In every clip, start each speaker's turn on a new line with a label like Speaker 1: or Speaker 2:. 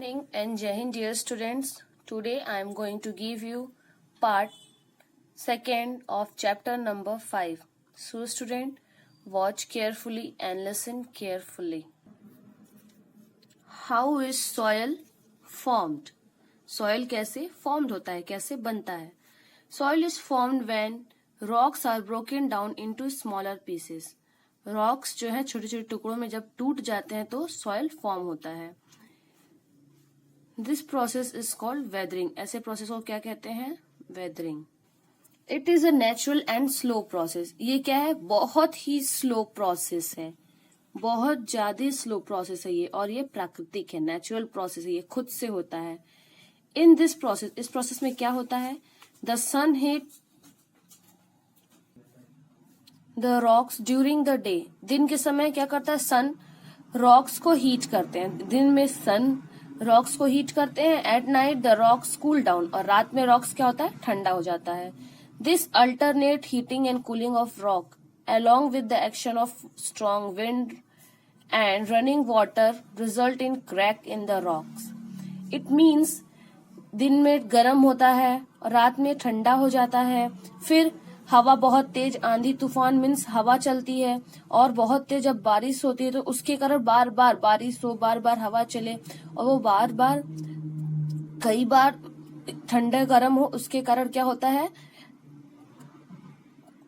Speaker 1: Morning and Jai Hind, dear students. Today I am going to give you part second of chapter number 5. So student, watch carefully and listen carefully. How is soil formed? Soil कैसे formed होता है, कैसे बनता है? Soil is formed when rocks are broken down into smaller pieces. Rocks जो है छोटे छोटे टुकड़ों में जब टूट जाते हैं तो soil form होता है. This process is called weathering. ऐसे प्रोसेस को क्या कहते हैं? Weathering. It is a natural and slow process. ये क्या है? बहुत ही स्लो प्रोसेस है, बहुत ज्यादा स्लो प्रोसेस है ये, और ये प्राकृतिक है, नेचुरल प्रोसेस है, ये खुद से होता है. इन दिस प्रोसेस, इस प्रोसेस में क्या होता है? The sun heat the rocks during the day. दिन के समय क्या करता है? सन रॉक्स को हीट करते हैं. दिन में सन रॉक्स को हीट करते हैं. At night the rocks cool down. और रात में रॉक्स क्या होता है? ठंडा हो जाता है. This alternate heating and cooling of rock along with the action of strong wind and running water result in crack in the rocks. It means दिन में गर्म होता है और रात में ठंडा हो जाता है. फिर हवा बहुत तेज, आंधी तूफान मीन्स हवा चलती है, और बहुत तेज जब बारिश होती है तो उसके कारण बार बार बारिश हो, बार बार हवा चले, और वो बार बार कई बार ठंडा गर्म हो, उसके कारण क्या होता है?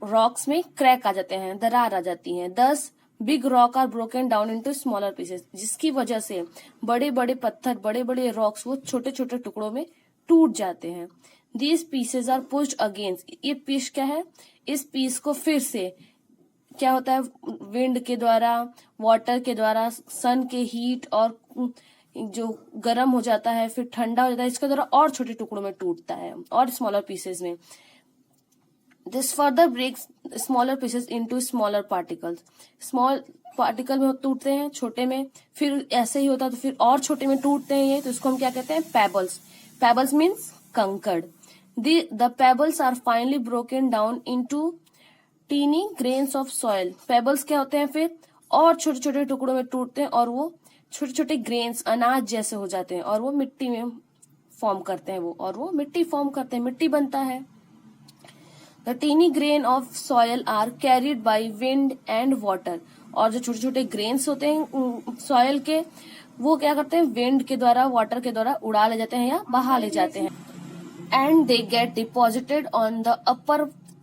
Speaker 1: रॉक्स में क्रैक आ जाते हैं, दरार आ जाती है. Thus big rock are broken down into smaller pieces. जिसकी वजह से बड़े बड़े पत्थर, बड़े बड़े रॉक्स वो छोटे छोटे टुकड़ों में टूट जाते हैं. These pieces are pushed against. ये पीस क्या है? इस पीस को फिर से क्या होता है? विंड के द्वारा, वाटर के द्वारा, सन के हीट और जो गर्म हो जाता है, फिर ठंडा हो जाता है, इसके द्वारा और छोटे टुकड़ों में टूटता है, और स्मॉलर पीसेस में. This further breaks smaller pieces into smaller particles. Small particle में टूटते हैं, छोटे में, फिर ऐसे ही होता है तो फिर और छोटे में टूटते हैं ये, तो इसको हम क्या कहते हैं? पेबल्स. पेबल्स मीन्स कंकड़. The pebbles are finally broken down into teeny grains of soil. Pebbles क्या होते हैं? फिर और छोटे छोटे टुकड़ों में टूटते हैं, और वो छोटे छोटे ग्रेन्स, अनाज जैसे हो जाते हैं, और वो मिट्टी में फॉर्म करते हैं, और वो मिट्टी फॉर्म करते हैं, मिट्टी बनता है. The teeny grain of soil are carried by wind and water. और जो छोटे छोटे ग्रेन्स होते हैं सॉयल के, वो क्या करते हैं? विंड के द्वारा, वाटर के द्वारा उड़ा ले जाते हैं या बहा ले जाते हैं. And they get deposited on the upper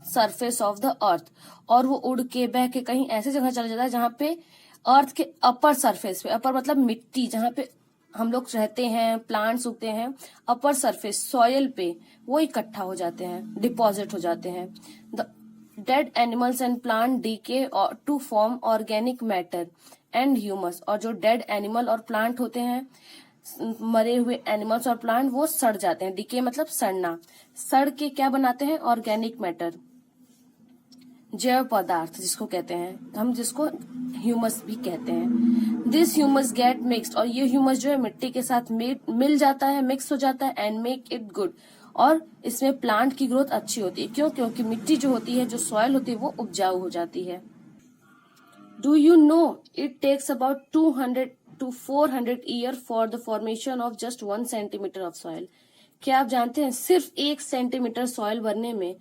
Speaker 1: surface of the earth. और वो उड़ के, बह के कहीं ऐसे जगह चला जाता है जहाँ पे अर्थ के अपर सरफेस पे, अपर मतलब मिट्टी, जहाँ पे हम लोग रहते हैं, प्लांट्स उगते हैं, अपर सरफेस सॉयल पे वो इकट्ठा हो जाते हैं, डिपॉजिट हो जाते हैं. The dead animals and plant decay to form organic matter and humus. और जो डेड एनिमल और प्लांट होते हैं, मरे हुए एनिमल्स और प्लांट, वो सड़ जाते हैं. डीके मतलब सड़ना. सड़ के क्या बनाते हैं? ऑर्गेनिक मैटर, जैव पदार्थ जिसको कहते हैं हम, जिसको ह्यूमस भी कहते हैं. This humus gate mixed. और ये ह्यूमस जो है मिट्टी के साथ मिल जाता है, मिक्स हो जाता है, एंड मेक इट गुड. और इसमें प्लांट की ग्रोथ अच्छी होती है. क्यों? क्योंकि मिट्टी जो होती है, जो सॉइल होती है, वो उपजाऊ हो जाती है. Do you know it takes about 200 to 400 year for the formation of just 1 centimeter of soil. क्या आप जानते हैं सिर्फ 1 सेंटीमीटर सॉइल बनने में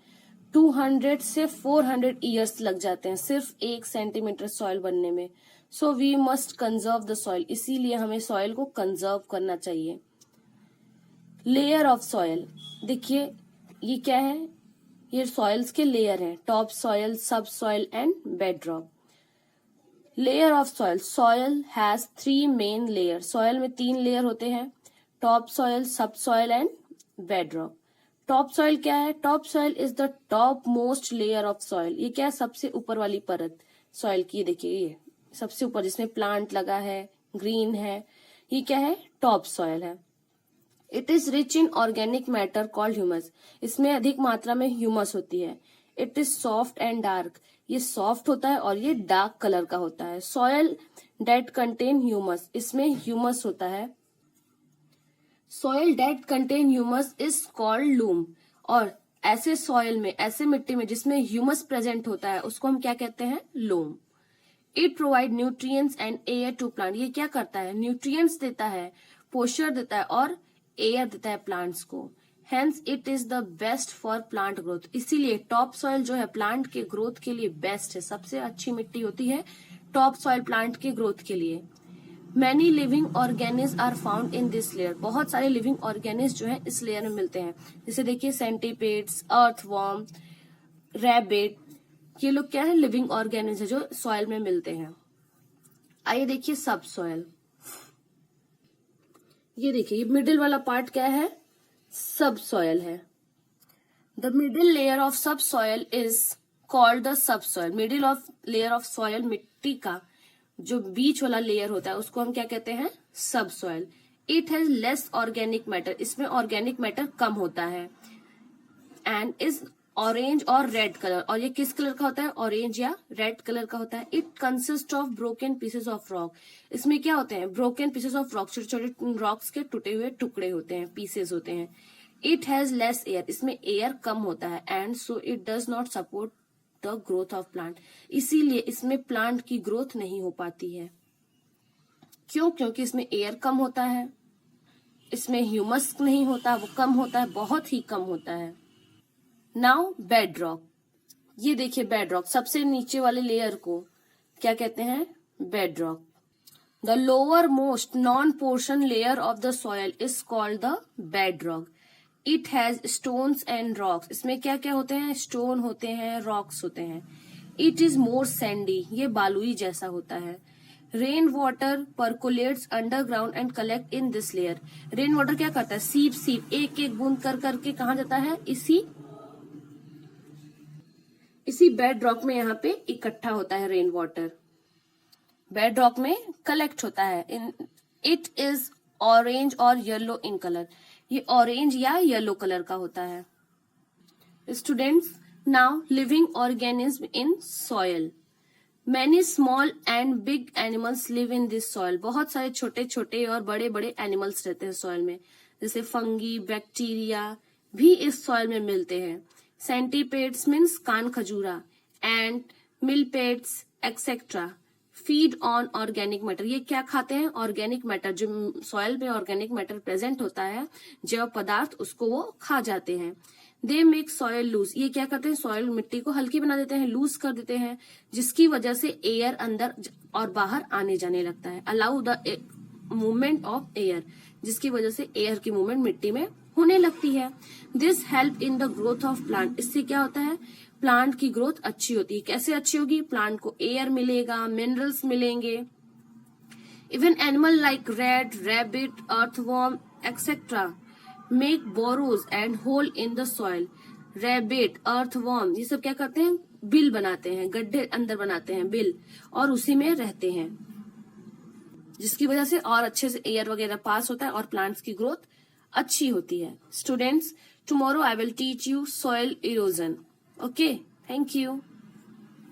Speaker 1: 200 से 400 ईयर्स लग जाते हैं, सिर्फ 1 सेंटीमीटर सॉइल बनने में. So we must conserve the soil. इसीलिए हमें सॉइल को कंजर्व करना चाहिए. Layer of soil. देखिए ये क्या है? ये सॉइल्स के लेयर हैं. Top soil, sub soil and bedrock. Layer of soil. Soil has 3 main layer. Soil में 3 लेयर होते हैं. Top soil, sub soil and bedrock. Top soil क्या है? Top soil is the top most layer of soil. ये क्या है? सबसे ऊपर वाली परत सॉइल की. देखिए ये सबसे ऊपर, जिसमें प्लांट लगा है, ग्रीन है, ये क्या है? टॉप सॉइल है. It is rich in organic matter called humus. इसमें अधिक मात्रा में ह्यूमस होती है. It is soft and dark. ये सॉफ्ट होता है और ये डार्क कलर का होता है. Soil that contain humus. इसमें ह्यूमस होता है. Soil that contain humus is called loom. और ऐसे सॉयल में, ऐसे मिट्टी में जिसमें ह्यूमस प्रेजेंट होता है, उसको हम क्या कहते हैं? Loam. It provide nutrients and air to plant. ये क्या करता है? न्यूट्रिएंट्स देता है, पोषण देता है और एयर देता है प्लांट्स को। Hence it is the best for plant growth. इसीलिए टॉप सॉइल जो है प्लांट के ग्रोथ के लिए बेस्ट है, सबसे अच्छी मिट्टी होती है टॉप सॉइल प्लांट के ग्रोथ के लिए। Many living organisms are found in this layer. बहुत सारे लिविंग ऑर्गेनिज जो है इस लेयर में मिलते हैं। जैसे देखिए सेंटीपेड्स, अर्थवॉर्म, रैबिट, ये लोग क्या है, लिविंग ऑर्गेनिज है जो सॉइल में मिलते हैं। आइए देखिए सब सॉइल। ये देखिए ये मिडिल वाला पार्ट क्या है, सब सॉइल है। द मिडिल लेयर ऑफ सब soil is called the sub soil. Middle of layer of soil, मिट्टी का जो बीच वाला लेयर होता है उसको हम क्या कहते हैं, सब soil. It has less organic matter. इसमें ऑर्गेनिक मैटर कम होता है। एंड इज ऑरेंज और रेड कलर। और ये किस कलर का होता है, ऑरेंज या रेड कलर का होता है। It consist of broken pieces of rock. इसमें क्या होते हैं, ब्रोकन पीसेस ऑफ रॉक, छोटे छोटे रॉक्स के टूटे हुए टुकड़े होते हैं, पीसेस होते हैं। It has less air. इसमें एयर कम होता है। And so it does not support the growth of plant. इसीलिए इसमें प्लांट की ग्रोथ नहीं हो पाती है। क्यों? क्योंकि इसमें एयर कम होता है, इसमें ह्यूमस नहीं होता, वो कम होता है, बहुत ही कम होता है। Now bed rock. ये देखिए बेड रॉक, सबसे नीचे वाले लेयर को क्या कहते हैं, bed rock. The lower most non portion layer of the soil is called the bed rock. It has stones and rocks. इसमें क्या क्या होते हैं, स्टोन होते हैं, रॉक्स होते हैं। It is more sandy. ये बालुई जैसा होता है। Rain water percolates underground and collect in this layer. Rain water क्या करता है, सीप सीप एक एक बूंद कर करके कहाँ जाता है, इसी बेड रॉक में यहाँ पे इकट्ठा होता है। रेन वाटर बेड रॉक में कलेक्ट होता है। इट इज ऑरेंज और येलो इन कलर। ये ऑरेंज या येलो कलर का होता है। Students, now living organism in soil. Many small and big animals live in this soil. बहुत सारे छोटे छोटे और बड़े बड़े एनिमल्स रहते हैं सॉइल में। जैसे फंगी, बैक्टीरिया भी इस सॉइल में मिलते हैं। सेंटीपेड्स मीन्स कान खजूरा, and millipedes etcetera feed on organic matter. ये क्या खाते हैं, ऑर्गेनिक मैटर। जो सॉइल में ऑर्गेनिक मैटर प्रेजेंट होता है, जैव पदार्थ, उसको वो खा जाते हैं। They make soil loose. ये क्या करते हैं, सॉइल मिट्टी को हल्की बना देते हैं, लूज कर देते हैं, जिसकी वजह से एयर अंदर और बाहर आने जाने लगता है। Allow the movement of air, जिसकी वजह से एयर की मूवमेंट मिट्टी में होने लगती है। This help in the growth of plant. इससे क्या होता है, प्लांट की ग्रोथ अच्छी होती है। कैसे अच्छी होगी, प्लांट को एयर मिलेगा, मिनरल्स मिलेंगे। Even animal like rat, rabbit, earthworm etcetera make burrows and hole in the soil. Rabbit, earthworm, ये सब क्या करते हैं, बिल बनाते हैं, गड्ढे अंदर बनाते हैं बिल, और उसी में रहते हैं, जिसकी वजह से और अच्छे से एयर वगैरह पास होता है और प्लांट्स की ग्रोथ अच्छी होती है। Students, tomorrow I will teach you soil erosion. Okay, thank you.